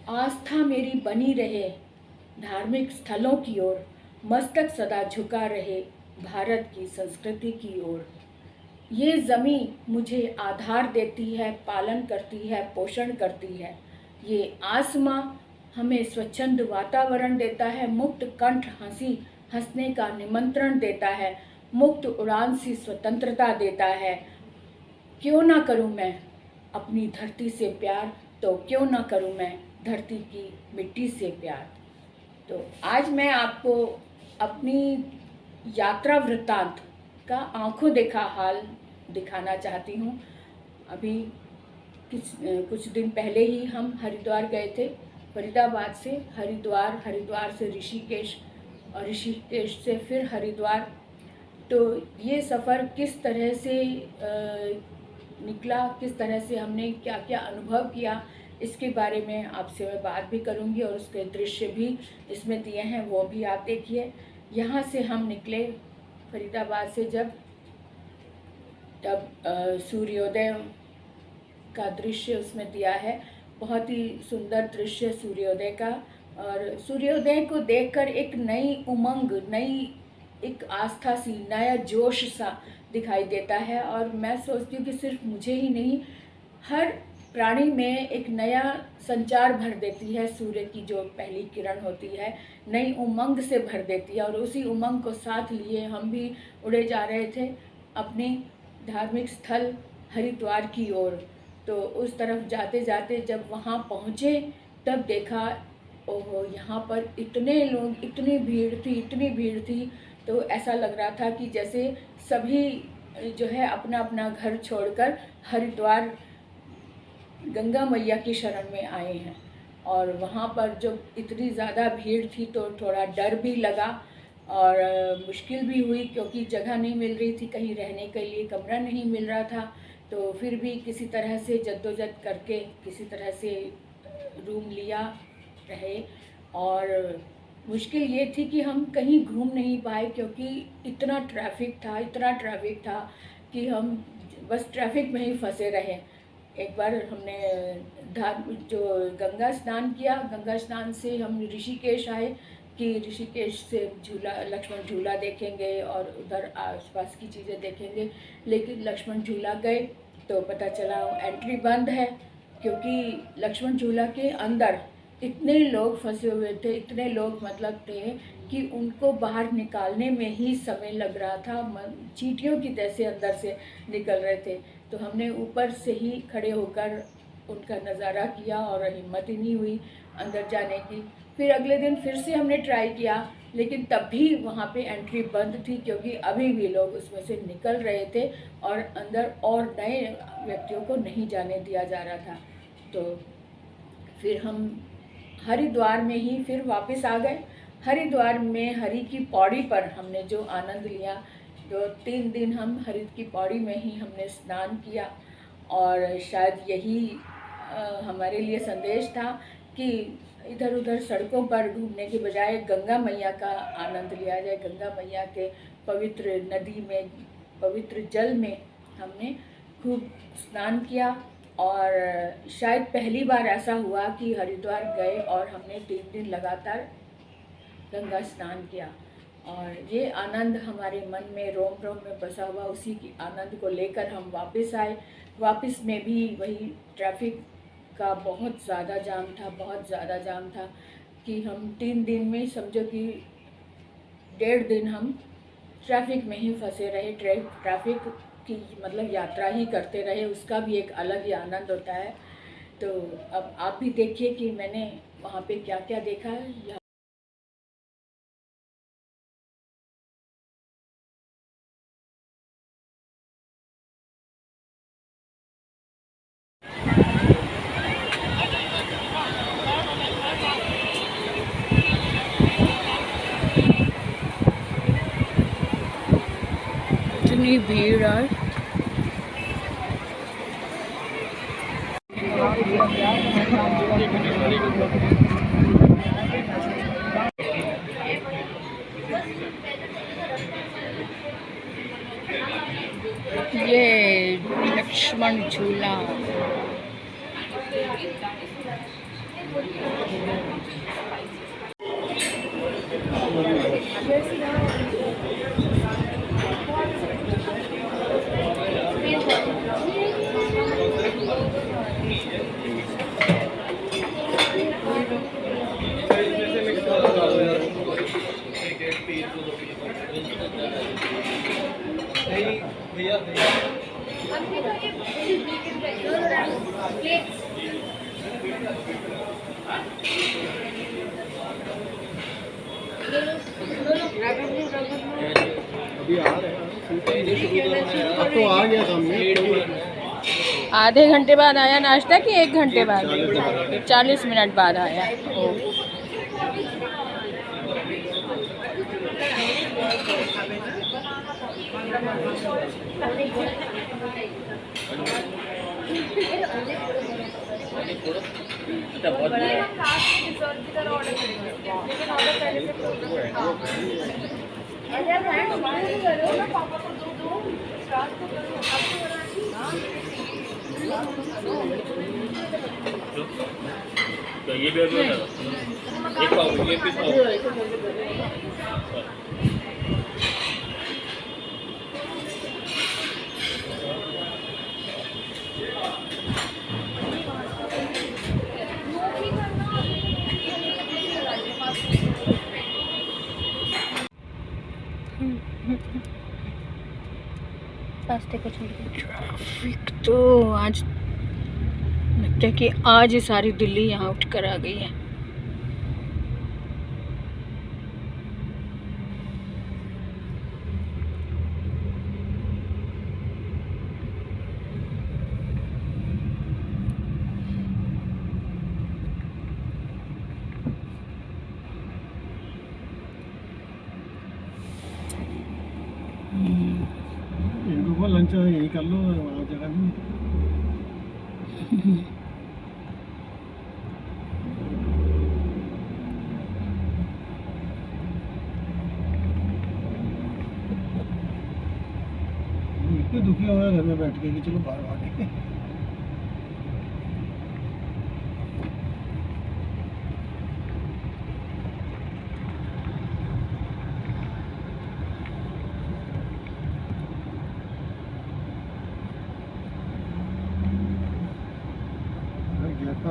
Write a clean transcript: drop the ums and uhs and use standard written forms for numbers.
आस्था मेरी बनी रहे धार्मिक स्थलों की ओर, मस्तक सदा झुका रहे भारत की संस्कृति की ओर। ये ज़मीं मुझे आधार देती है, पालन करती है, पोषण करती है। ये आसमां हमें स्वच्छंद वातावरण देता है, मुक्त कंठ हंसने का निमंत्रण देता है, मुक्त उड़ान सी स्वतंत्रता देता है। क्यों ना करूं मैं अपनी धरती से प्यार, तो क्यों ना करूं मैं धरती की मिट्टी से प्यार। तो आज मैं आपको अपनी यात्रा वृत्तांत का आंखों देखा हाल दिखाना चाहती हूँ। अभी कुछ दिन पहले ही हम हरिद्वार गए थे, फरीदाबाद से हरिद्वार, हरिद्वार से ऋषिकेश और ऋषिकेश से फिर हरिद्वार। तो ये सफ़र किस तरह से निकला, किस तरह से हमने क्या क्या अनुभव किया, इसके बारे में आपसे मैं बात भी करूंगी और उसके दृश्य भी इसमें दिए हैं, वो भी आप देखिए। यहाँ से हम निकले फरीदाबाद से तब सूर्योदय का दृश्य उसमें दिया है, बहुत ही सुंदर दृश्य सूर्योदय का। और सूर्योदय को देखकर एक नई उमंग, नई एक आस्था सी, नया जोश सा दिखाई देता है। और मैं सोचती हूँ कि सिर्फ मुझे ही नहीं, हर प्राणी में एक नया संचार भर देती है। सूर्य की जो पहली किरण होती है नई उमंग से भर देती है, और उसी उमंग को साथ लिए हम भी उड़े जा रहे थे अपने धार्मिक स्थल हरिद्वार की ओर। तो उस तरफ जाते जाते जब वहाँ पहुँचे तब देखा, ओहो, यहाँ पर इतने लोग, इतनी भीड़ थी। तो ऐसा लग रहा था कि जैसे सभी जो है अपना अपना घर छोड़कर हरिद्वार गंगा मैया की शरण में आए हैं। और वहाँ पर जो इतनी ज़्यादा भीड़ थी तो थोड़ा डर भी लगा और मुश्किल भी हुई, क्योंकि जगह नहीं मिल रही थी, कहीं रहने के लिए कमरा नहीं मिल रहा था। तो फिर भी किसी तरह से जद्दोजहद करके किसी तरह से रूम लिया रहे। और मुश्किल ये थी कि हम कहीं घूम नहीं पाए, क्योंकि इतना ट्रैफिक था कि हम बस ट्रैफिक में ही फंसे रहे। एक बार हमने जो गंगा स्नान किया, गंगा स्नान से हम ऋषिकेश आए कि ऋषिकेश से लक्ष्मण झूला देखेंगे और उधर आसपास की चीज़ें देखेंगे। लेकिन लक्ष्मण झूला गए तो पता चला एंट्री बंद है, क्योंकि लक्ष्मण झूला के अंदर इतने लोग फंसे हुए थे, इतने लोग मतलब थे कि उनको बाहर निकालने में ही समय लग रहा था। चींटियों की जैसे अंदर से निकल रहे थे। तो हमने ऊपर से ही खड़े होकर उनका नज़ारा किया और हिम्मत ही नहीं हुई अंदर जाने की। फिर अगले दिन फिर से हमने ट्राई किया, लेकिन तब भी वहाँ पे एंट्री बंद थी, क्योंकि अभी भी लोग उसमें से निकल रहे थे और अंदर और नए व्यक्तियों को नहीं जाने दिया जा रहा था। तो फिर हम हरिद्वार में ही फिर वापस आ गए। हरिद्वार में हरि की पौड़ी पर हमने जो आनंद लिया, जो 3 दिन हम हरि की पौड़ी में ही हमने स्नान किया। और शायद यही हमारे लिए संदेश था कि इधर उधर सड़कों पर घूमने के बजाय गंगा मैया का आनंद लिया जाए। गंगा मैया के पवित्र नदी में, पवित्र जल में हमने खूब स्नान किया। और शायद पहली बार ऐसा हुआ कि हरिद्वार गए और हमने 3 दिन लगातार गंगा स्नान किया। और ये आनंद हमारे मन में, रोम रोम में बसा हुआ, उसी की आनंद को लेकर हम वापस आए। वापस में भी वही ट्रैफिक का बहुत ज़्यादा जाम था कि हम 3 दिन में समझो कि 1.5 दिन हम ट्रैफिक में ही फंसे रहे। ट्रैफिक की मतलब यात्रा ही करते रहे, उसका भी एक अलग ही आनंद होता है। तो अब आप भी देखिए कि मैंने वहाँ पे क्या क्या देखा है। इतनी भीड़ है। ये लक्ष्मण झूला, अभी आ रहे हैं, अब तो आ गया सामने। आधे घंटे बाद आया नाश्ता कि 1 घंटे बाद? 40 मिनट बाद आया। ओ तो ये भी अभी एक पाव ये पीस पाव रास्ते को छोड़ के ट्रैफिक तो आज लगता है कि आज ही सारी दिल्ली यहाँ उठ कर आ गई है। इनको लंच यही कर लो, वहाँ जगह नहीं। इतने दुखी हो गए घर में बैठ के कि चलो बाहर भागे। गया था